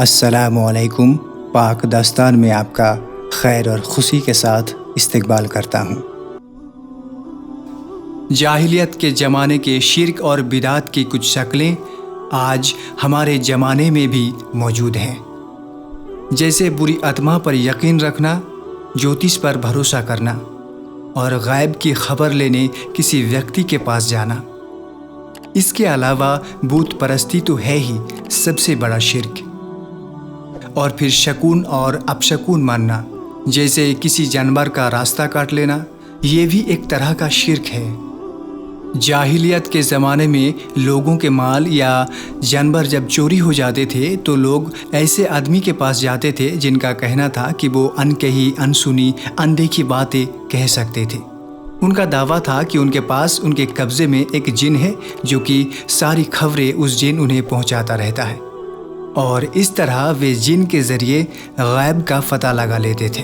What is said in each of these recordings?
अस्सलामुअलैकुम। पाक दास्तान में आपका खैर और खुशी के साथ इस्तकबाल करता हूँ। जाहिलियत के ज़माने के शिर्क और बिदात की कुछ शक्लें आज हमारे ज़माने में भी मौजूद हैं, जैसे बुरी आत्मा पर यकीन रखना, ज्योतिष पर भरोसा करना और गायब की खबर लेने किसी व्यक्ति के पास जाना। इसके अलावा बूत परस्ती तो है ही सबसे बड़ा शिर्क। और फिर शकुन और अपशकुन मानना, जैसे किसी जानवर का रास्ता काट लेना, ये भी एक तरह का शिर्क है। जाहिलियत के ज़माने में लोगों के माल या जानवर जब चोरी हो जाते थे तो लोग ऐसे आदमी के पास जाते थे जिनका कहना था कि वो अनकही, अनसुनी, अनदेखी बातें कह सकते थे। उनका दावा था कि उनके पास उनके कब्ज़े में एक जिन है जो कि सारी खबरें उस जिन उन्हें पहुंचाता रहता है, और इस तरह वे जिन के ज़रिए गायब का फ़ता लगा लेते थे।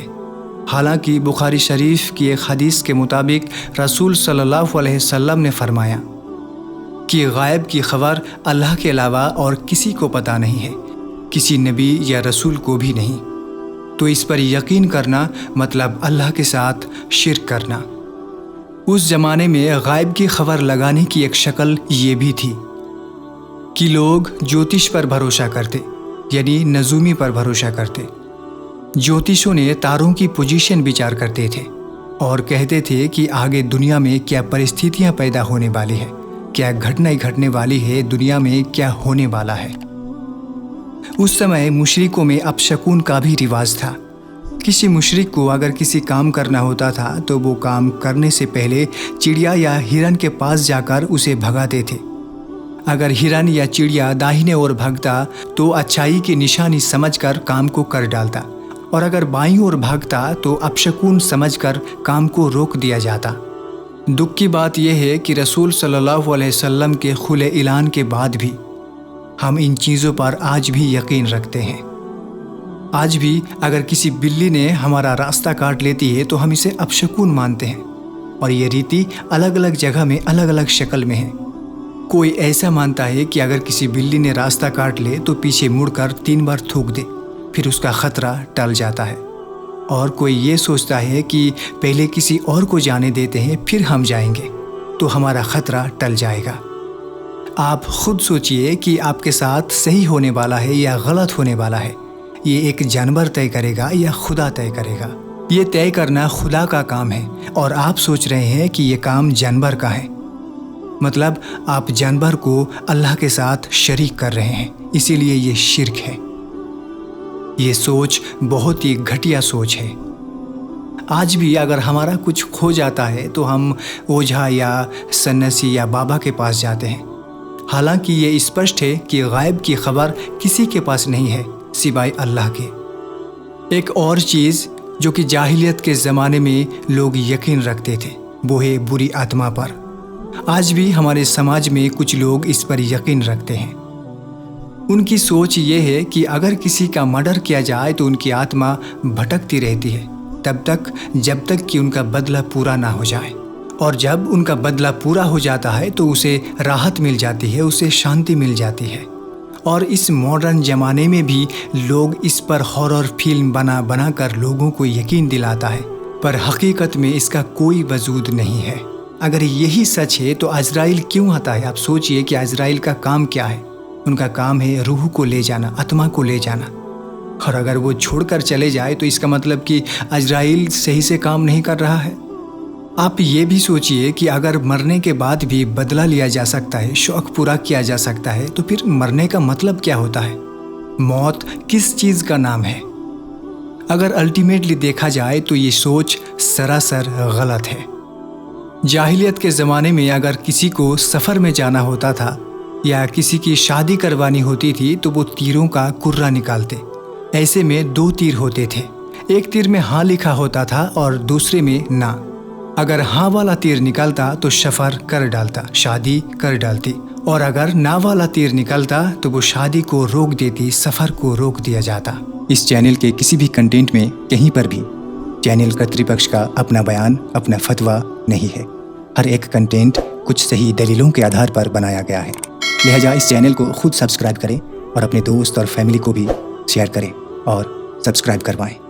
हालांकि बुखारी शरीफ की एक हदीस के मुताबिक रसूल सल्लल्लाहु अलैहि वसल्लम ने फरमाया कि गायब की खबर अल्लाह के अलावा और किसी को पता नहीं है, किसी नबी या रसूल को भी नहीं। तो इस पर यकीन करना मतलब अल्लाह के साथ शिर्क करना। उस ज़माने में गायब की खबर लगाने की एक शक्ल ये भी थी कि लोग ज्योतिष पर भरोसा करते, यानी नजूमी पर भरोसा करते। ज्योतिषों ने तारों की पोजीशन विचार करते थे और कहते थे कि आगे दुनिया में क्या परिस्थितियां पैदा होने वाली है, क्या घटनाएं घटने वाली है, दुनिया में क्या होने वाला है। उस समय मुशरिकों में अपशकुन का भी रिवाज था। किसी मुशरिक को अगर किसी काम करना होता था तो वो काम करने से पहले चिड़िया या हिरन के पास जाकर उसे भगाते थे। अगर हिरन या चिड़िया दाहिने ओर भागता तो अच्छाई की निशानी समझकर काम को कर डालता, और अगर बाईं ओर भागता तो अपशकुन समझकर काम को रोक दिया जाता। दुख की बात यह है कि रसूल सल्लल्लाहु अलैहि वसल्लम के खुले ऐलान के बाद भी हम इन चीज़ों पर आज भी यकीन रखते हैं। आज भी अगर किसी बिल्ली ने हमारा रास्ता काट लेती है तो हम इसे अपशकुन मानते हैं, और ये रीति अलग अलग जगह में अलग अलग शक्ल में है। कोई ऐसा मानता है कि अगर किसी बिल्ली ने रास्ता काट ले तो पीछे मुड़कर 3 बार थूक दे, फिर उसका ख़तरा टल जाता है। और कोई ये सोचता है कि पहले किसी और को जाने देते हैं, फिर हम जाएंगे तो हमारा ख़तरा टल जाएगा। आप खुद सोचिए कि आपके साथ सही होने वाला है या गलत होने वाला है, ये एक जानवर तय करेगा या खुदा तय करेगा? ये तय करना खुदा का काम है, और आप सोच रहे हैं कि ये काम जानवर का है। मतलब आप जानवर को अल्लाह के साथ शरीक कर रहे हैं, इसीलिए ये शिर्क है। ये सोच बहुत ही घटिया सोच है। आज भी अगर हमारा कुछ खो जाता है तो हम ओझा या सन्यासी या बाबा के पास जाते हैं। हालांकि ये स्पष्ट है कि गायब की खबर किसी के पास नहीं है सिवाय अल्लाह के। एक और चीज़ जो कि जाहिलियत के ज़माने में लोग यकीन रखते थे वो है बुरी आत्मा पर। आज भी हमारे समाज में कुछ लोग इस पर यकीन रखते हैं। उनकी सोच ये है कि अगर किसी का मर्डर किया जाए तो उनकी आत्मा भटकती रहती है तब तक जब तक कि उनका बदला पूरा ना हो जाए, और जब उनका बदला पूरा हो जाता है तो उसे राहत मिल जाती है, उसे शांति मिल जाती है। और इस मॉडर्न ज़माने में भी लोग इस पर हॉरर फिल्म बना कर लोगों को यकीन दिलाता है, पर हकीकत में इसका कोई वजूद नहीं है। अगर यही सच है तो अजराइल क्यों आता है? आप सोचिए कि अजराइल का काम क्या है? उनका काम है रूह को ले जाना, आत्मा को ले जाना। और अगर वो छोड़कर चले जाए तो इसका मतलब कि अजराइल सही से काम नहीं कर रहा है। आप ये भी सोचिए कि अगर मरने के बाद भी बदला लिया जा सकता है, शौक पूरा किया जा सकता है, तो फिर मरने का मतलब क्या होता है? मौत किस चीज़ का नाम है? अगर अल्टीमेटली देखा जाए तो ये सोच सरासर गलत है। जाहिलियत के ज़माने में अगर किसी को सफ़र में जाना होता था या किसी की शादी करवानी होती थी तो वो तीरों का कुर्रा निकालते। ऐसे में 2 तीर होते थे, एक तीर में हाँ लिखा होता था और दूसरे में ना। अगर हाँ वाला तीर निकलता तो सफ़र कर डालता, शादी कर डालती, और अगर ना वाला तीर निकलता तो वो शादी को रोक देती, सफ़र को रोक दिया जाता। इस चैनल के किसी भी कंटेंट में कहीं पर भी चैनल कर्तृपक्ष का अपना बयान, अपना फतवा नहीं है। हर एक कंटेंट कुछ सही दलीलों के आधार पर बनाया गया है। लिहाजा इस चैनल को खुद सब्सक्राइब करें और अपने दोस्त और फैमिली को भी शेयर करें और सब्सक्राइब करवाएं।